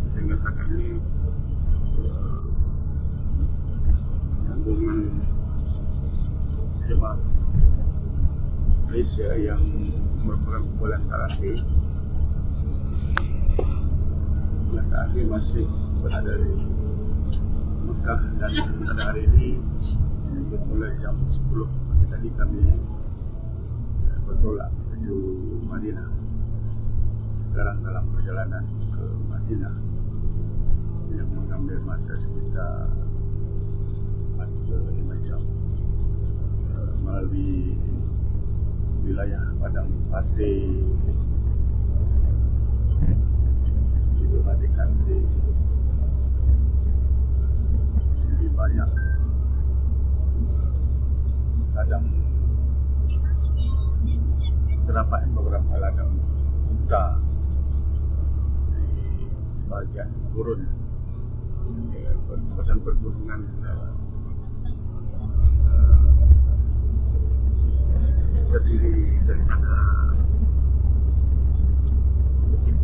sehingga setakat ini rombongan jemaah Malaysia yang merupakan kumpulan terakhir masih berada di Mekah, dan pada hari ini mulai jam 10 pagi tadi kami bertolak menuju Madinah. Sekarang dalam perjalanan ke Madinah yang mengambil masa sekitar 4-5 jam melalui wilayah padang pasir, diperhatikan di sini banyak ladang, terdapat beberapa ladang unta di sebahagian gurun kawasan pergunungan terdiri daripada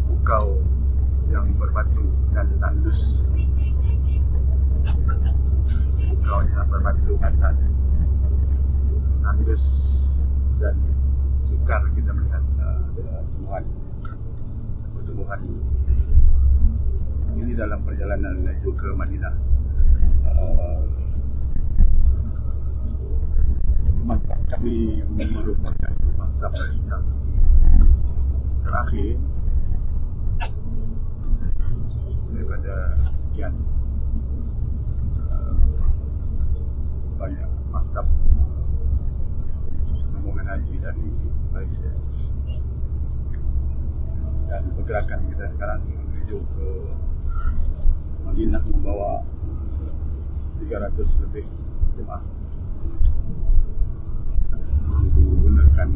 bukau yang berbatu dan tandus. Bukau yang berbatu dan tandus dan sukar kita melihat tumbuhan ini dalam perjalanan menuju ke Madinah. Maktab kami merupakan maktab yang terakhir daripada sekian banyak maktab rombongan haji dari Malaysia. Dan pergerakan kita sekarang menuju ke Madinah membawa 300 lebih jemaah menggunakan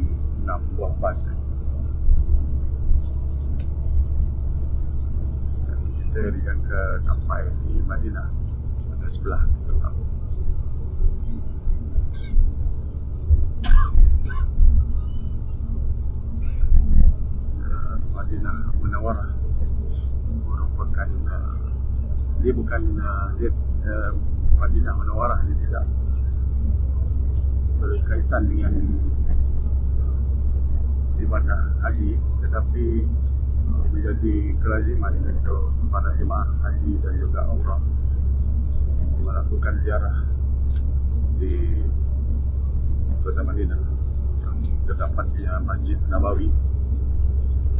6 buah bas. Dan kita dijangka sampai di Madinah pada sebelah petang. Madinah Munawarah merupakan dia bukan Madinah Munawarah ini tidak berkaitan dengan ibadah haji, tetapi menjadi kelaziman untuk para jemaah haji dan juga umrah melakukan ziarah di kota Madinah yang terdapat di Masjid Nabawi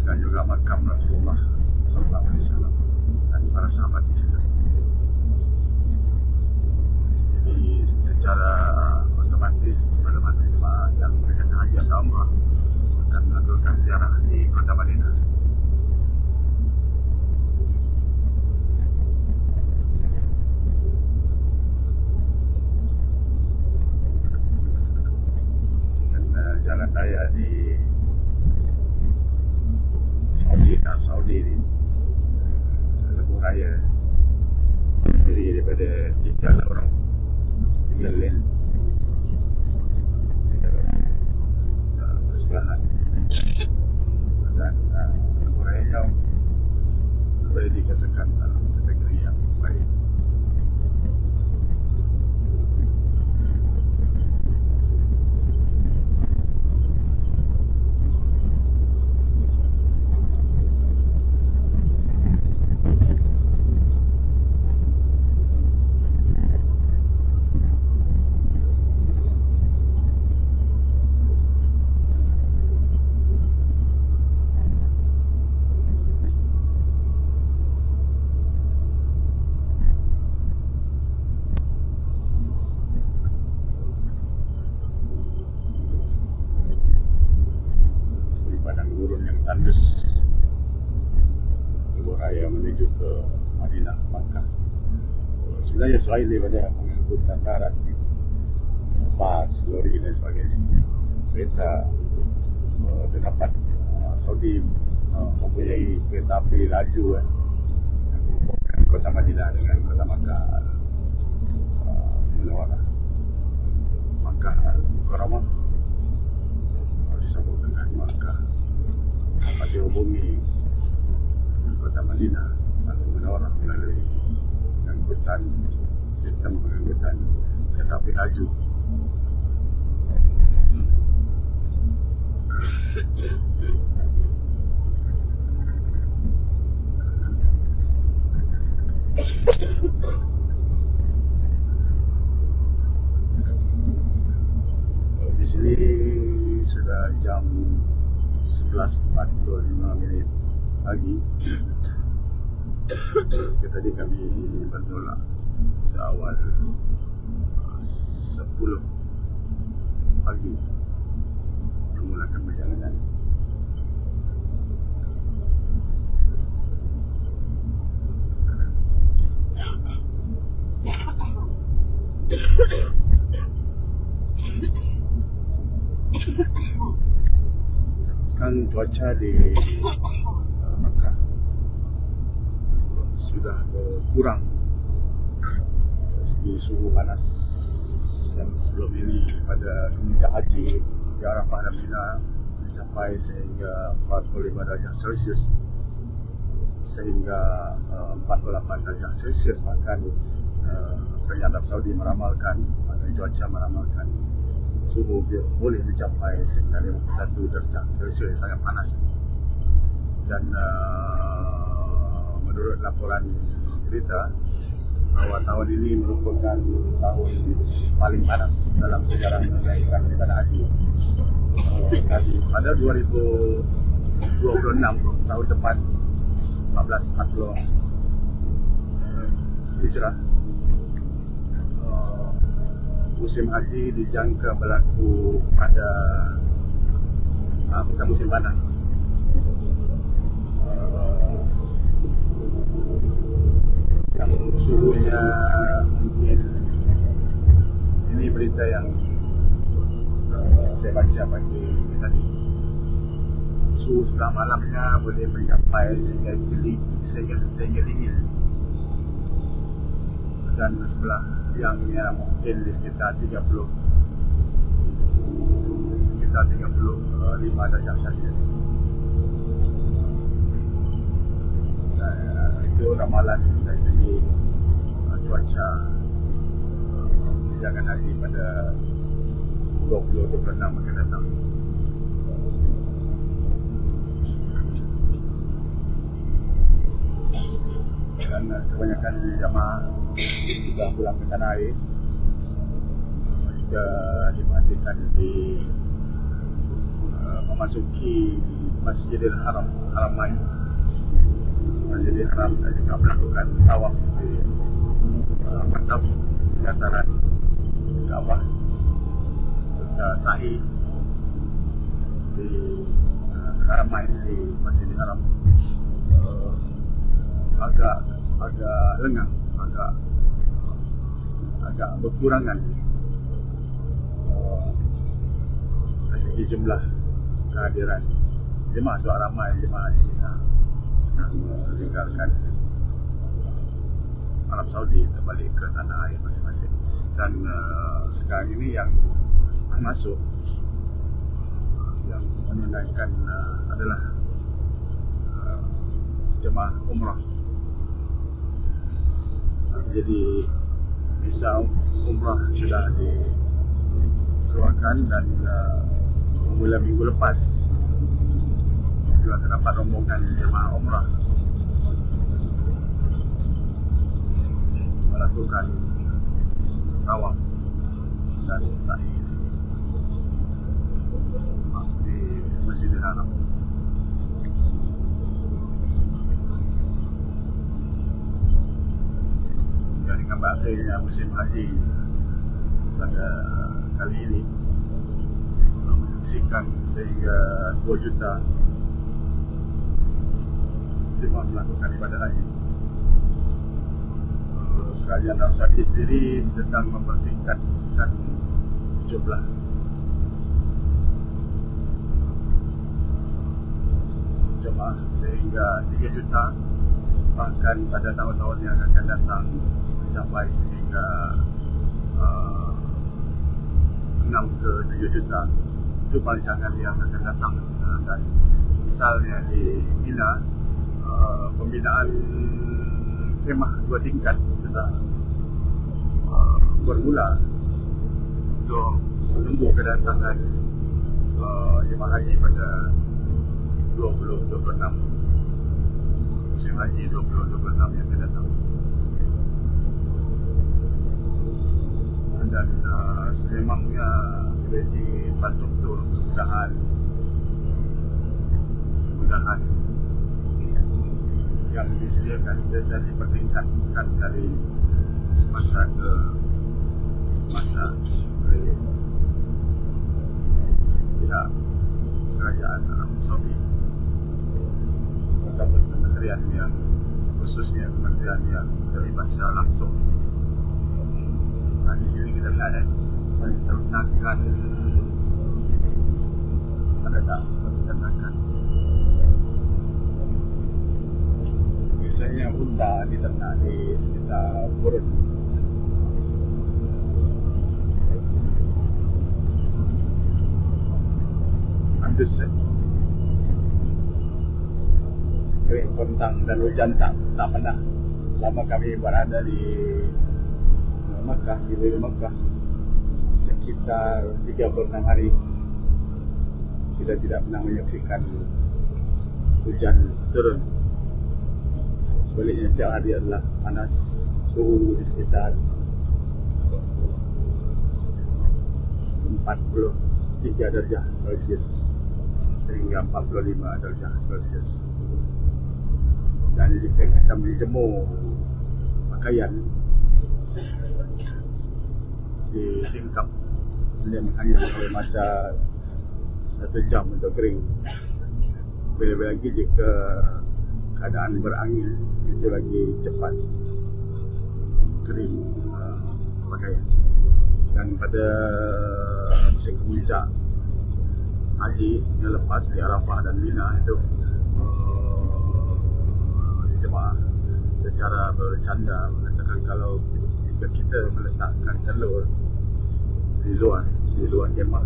dan juga makam Rasulullah SAW dan para sahabat di sini. Jadi secara otomatis pada jemaah yang berjalan haji atau umrah akan melakukan ziarah di kota Madinah. Dan jalan raya di Saudi ini lebuh raya terdiri daripada 3 lorong, 3 lane bersebelahan, dan lebuh raya jauh boleh dikatakan dalam kategori yang baik. Tandus lebuh raya menuju ke Madinah, Makkah. Sebenarnya selain daripada pengangkutan darat, bas, lori dan sebagainya, kereta terdapat Saudi mempunyai kereta api laju yang menghubungkan kota Madinah dengan kota Makkah Munawarah. Makkah Al-Mukarramah disebut dengan Makkah, dapat dihubungi kota Madinah Al-Munawwarah menggunakan sistem pengangkutan kereta api laju. Di sini sudah jam 11.45 pagi. Tadi kami bertolak seawal 10 pagi memulakan perjalanan. Sekarang cuaca di Makkah sudah berkurang. Segi suhu panas yang sebelum ini pada kemudian haji di Arafah dan Mina mencapai sehingga 45 darjah Celsius, sehingga 48 darjah Celsius. Bahkan Kerajaan Arab Saudi meramalkan, cuaca meramalkan suhu boleh mencapai sehingga 51 darjah Celsius, sangat panas. Dan menurut laporan berita bahawa tahun ini merupakan tahun paling panas dalam sejarah menunaikan ibadah haji. Dan pada 2026 tahun depan 1440 Hijrah, musim haji dijangka berlaku pada bukan musim panas. Yang suhunya mungkin, ini berita yang saya baca pagi tadi, suhu sebelah malamnya boleh mencapai sehingga dingin, dan sebelah siangnya mungkin di sekitar 35 darjah Celsius. Itu ramalan dari segi cuaca perjalanan haji pada 2026 akan datang. Dan kebanyakan jemaah sudah pulang ke tanah air, jika diperhatikan di memasuki Masjidil Haramain, Masjidil Haram, dan juga melakukan tawaf di Mataf di dataran Kaabah, serta sa'i di Haramain, di Masjidil Haram. Agak lengang, agak berkurangan dari segi jumlah kehadiran jemaah. Sebab ramai jemaah ini meninggalkan Arab Saudi kembali ke tanah air masing-masing. Dan sekarang ini yang masuk, yang menunaikan adalah jemaah umrah. Jadi visa umrah sudah dikeluarkan, dan mula minggu lepas sudah terdapat rombongan jemaah umrah melakukan tawaf dan sa'i di Masjidil Haram. Hingga akhirnya musim haji pada kali ini menyaksikan sehingga 2 juta jemaah melakukan ibadah haji. Kerajaan Arab Saudi sendiri sedang mempertingkatkan jumlah jemaah sehingga 3 juta, bahkan pada tahun-tahun yang akan datang mencapai sehingga 6 ke 7 juta. Itu perancangan yang akan datang. Dan misalnya di Mina, pembinaan kemah 2 tingkat sudah bermula untuk menunggu kedatangan jemaah haji pada 2026 musim haji 2026 yang akan datang. Dan sememangnya dari segi infrastruktur kemudahan yang disediakan sentiasa dipertingkatkan dari semasa ke semasa oleh pihak kerajaan Arab Saudi ataupun kementerian yang khususnya kementerian yang terlibat secara langsung. Di sini kita lihat peternakan biasanya unta diternak di sekitar Gurun. Andus kering kontang dan hujan tak pernah selama kami berada di Makkah, di Makkah sekitar 36 hari kita tidak pernah menyaksikan hujan turun. Sebaliknya setiap hari adalah panas, suhu di sekitar 43 darjah Celcius sehingga 45 darjah Celcius. Dan jika kita menjemur pakaian di tingkap kemudian hanya oleh masa 1 jam untuk kering. Bila-bila lagi jika keadaan berangin itu lagi cepat kering pakaian. Dan pada musim kemuliaan haji yang lepas di Arafah dan Mina itu jemaah secara bercanda mengatakan kalau jika kita meletakkan telur di luar kemah,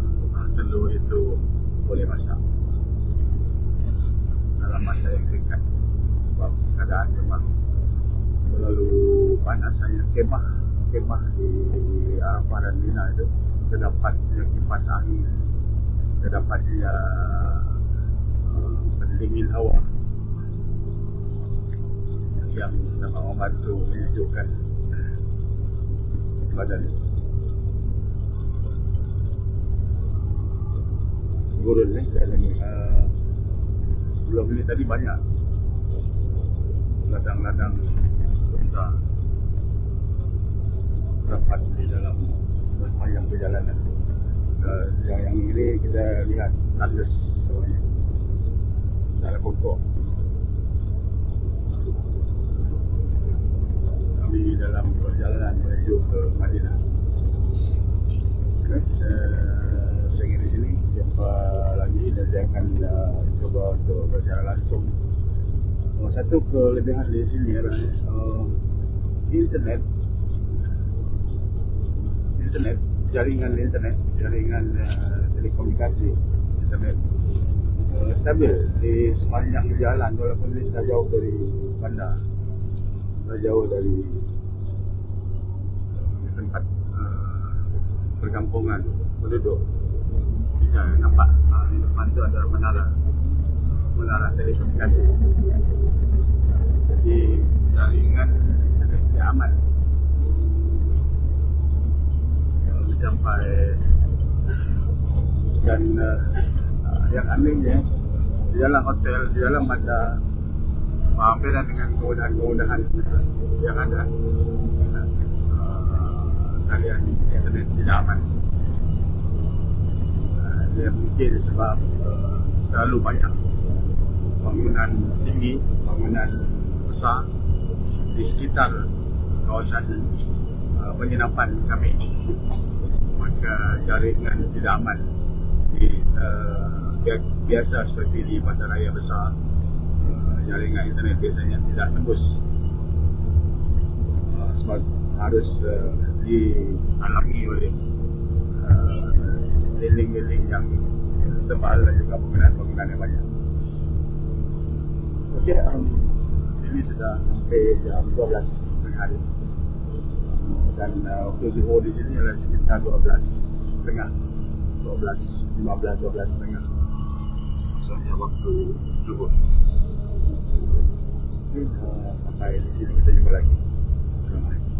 telur itu boleh masak dalam masa yang singkat sebab keadaan memang terlalu panas. Hanya kemah di Arafah dan Mina itu terdapat kipas angin, terdapat pendingin hawa yang dapat membantu menyejukkan badan. Gurun ni dan sebelum ini tadi banyak ladang-ladang unta dapat di dalam sepanjang perjalanan. Yang ini kita lihat tandus semuanya, tak ada pokok. Kami dalam perjalanan menuju ke Madinah. Okay, saya ingin di sini jumpa lagi dan saya akan coba untuk bersiaran langsung. Satu kelebihan di sini adalah internet, jaringan telekomunikasi internet stabil di sepanjang jalan walaupun ini sudah jauh dari bandar, sudah jauh dari tempat perkampungan penduduk. Bisa nampak di depan itu ada menara telekomunikasi. Jadi jaringan internet aman. Sampai dan yang anehnya di dalam hotel, di dalam ada beda dengan kemudahan yang ada. Talian internet tidak aman. Dia mungkin sebab terlalu banyak bangunan tinggi, bangunan besar di sekitar kawasan penginapan kami. Maka jaringan tidak aman. Biasa seperti di pasaraya besar, jaringan internet biasanya tidak tembus sebab harus dihalangi oleh building-building yang tebal dan juga bangunan-bangunan yang banyak. Okey, sini sudah sampai jam 12 tengah hari. Dan waktu zuhur di sini adalah sekitar 12.30, 12.15, 12.30. Soalnya waktu zuhur. Sampai di sini kita jumpa lagi. Assalamualaikum.